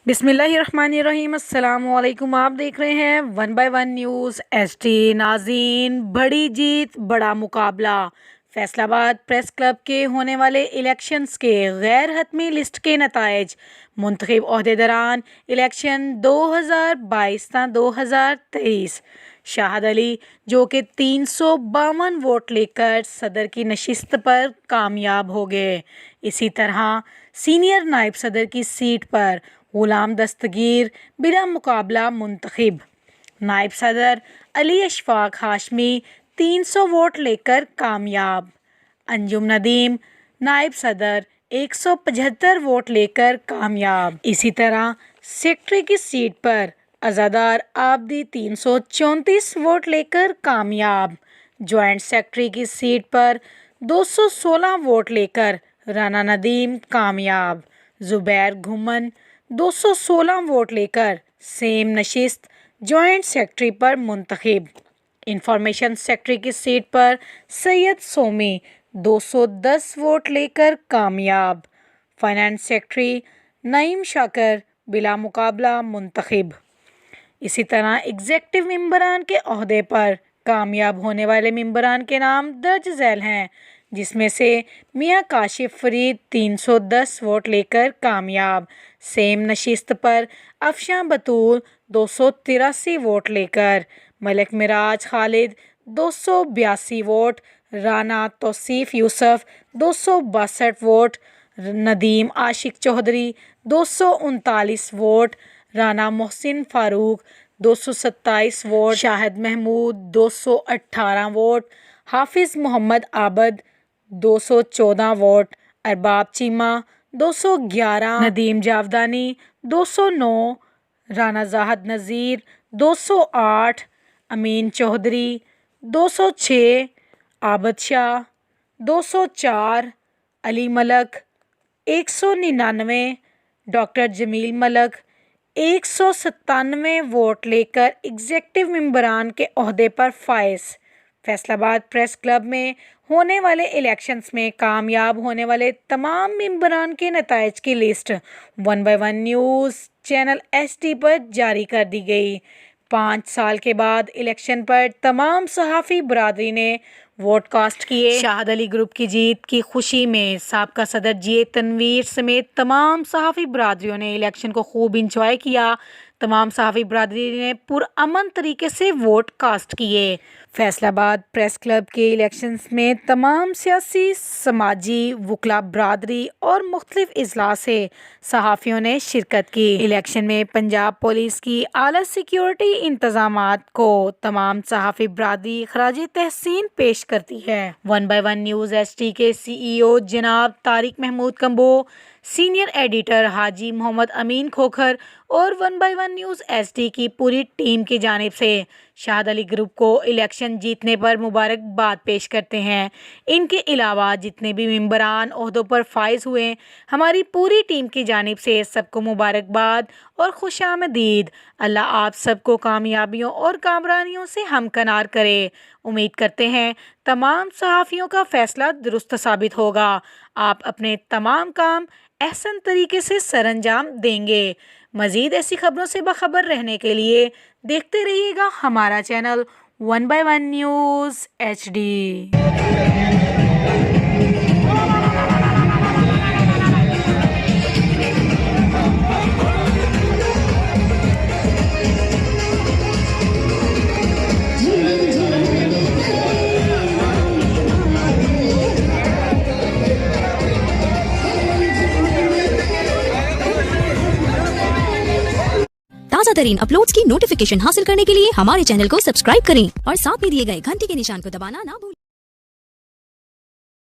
बिस्मिल्लाहिर्रहमानिर्रहीम। अस्सलाम वालेकुम। आप देख रहे हैं 1 बाय 1 न्यूज़ एसटी। नाज़रीन, बड़ी जीत बड़ा मुकाबला। फैसलाबाद प्रेस क्लब के होने वाले इलेक्शंस के गैर हतमी लिस्ट के नताइज। मुंतखब ओहदेदारान इलेक्शन 2022-2023। शाहद अली जो कि 352 वोट लेकर सदर की नशिस्त पर कामयाब हो गए। इसी तरह सीनियर नायब सदर की सीट पर गुलाम दस्तगीर बिला मुकाबला मुंतखब। नायब सदर अली अशफाक हाशमी 300 वोट लेकर कामयाब। अंजुम नदीम नायब सदर 175 वोट लेकर कामयाब। इसी तरह सेक्रेटरी की सीट पर अज़ादार आबदी 334 वोट लेकर कामयाब। जॉइंट सेक्रेटरी की सीट पर 216 वोट लेकर राना नदीम कामयाब। जुबैर घुमन 216 वोट लेकर सेम नशिस्त जॉइंट सेक्रेटरी पर मुंतखब। इंफॉर्मेशन सेक्रेटरी की सीट पर सैयद सोमी 210 वोट लेकर कामयाब। फाइनेंस सेक्रेटरी नईम शाकर बिला मुकाबला मुंतखब। इसी तरह एग्जेक्टिव मेंबरान के ओहदे पर कामयाब होने वाले मेंबरान के नाम दर्ज झैल हैं, जिसमें से मियां काशिफ फरीद 310 वोट लेकर कामयाब। सेम नशिस्त पर अफशां बतूल 283 वोट लेकर। Malik Miraj Khalid 282 vote. Rana Tauseef Yousuf 262 vote. Nadeem Ashiq Chaudhry 239 vote. Rana Mohsin Farooq 227 vote. Shahid Mahmood 218 vote. Hafiz Mohammad Abid 214 vote. Arbab Cheema 211। Nadeem Javdani 209। Rana Zahid Nazir 208। Amin Chaudhry 206। Abid Shah 204। Ali Malik 199। Doctor Jamil Malik 197 vote लेकर एग्जेक्टिव मेंबरान के ओहदे पर फाइज। फैसलाबाद प्रेस क्लब में होने वाले इलेक्शंस में कामयाब होने वाले तमाम मेंबरान के नताइज की list 1 by 1 news channel ST पर जारी कर दी गई। 5 साल के बाद इलेक्शन पर तमाम सहाफ़ी बरादरी ने वोट कास्ट किए। शाहद अली ग्रुप की जीत की खुशी में साबका सदर जी तनवीर समेत तमाम सहाफ़ी बरादरियों ने इलेक्शन को खूब इंजॉय किया। तमाम सहाफ़ी बरादरी ने पुरअमन तरीके से वोट कास्ट किए। फैसलाबाद प्रेस क्लब के इलेक्शंस में तमाम सियासी, समाजी, वकला बरादरी और मुख्तलिफ इजलास से सहाफ़ियों ने शिरकत की। इलेक्शन में पंजाब पुलिस की आला सिक्योरिटी इंतजामात को तमाम सहाफ़ी बरादरी खराज तहसीन पेश करती है। 1 बाय 1 न्यूज़ एसटी के CEO जनाब तारिक महमूद कंबो, सीनियर एडिटर हाजी मोहम्मद अमीन खोखर और 1 बाय 1 न्यूज़ एसटी की पूरी टीम की जानिब से शाहद अली ग्रुप को इलेक्शन जीतने पर मुबारकबाद पेश करते हैं। इनके अलावा जितने भी मेंबरान ओहदों पर फाइज हुए, हमारी पूरी टीम की जानिब से सबको मुबारकबाद और खुशामदीद। अल्लाह आप सबको कामयाबियों और कामरानियों से हमकनार करे। उम्मीद करते हैं तमाम सहाफ़ियों का फ़ैसला दुरुस्त साबित होगा। आप अपने तमाम काम एहसन तरीके से सरअंजाम देंगे। मज़ीद ऐसी खबरों से बाखबर रहने के लिए देखते रहिएगा हमारा चैनल 1 बाय 1 न्यूज़ HD। ताज़ा तरीन अपलोड्स की नोटिफिकेशन हासिल करने के लिए हमारे चैनल को सब्सक्राइब करें और साथ में दिए गए घंटी के निशान को दबाना ना भूलें।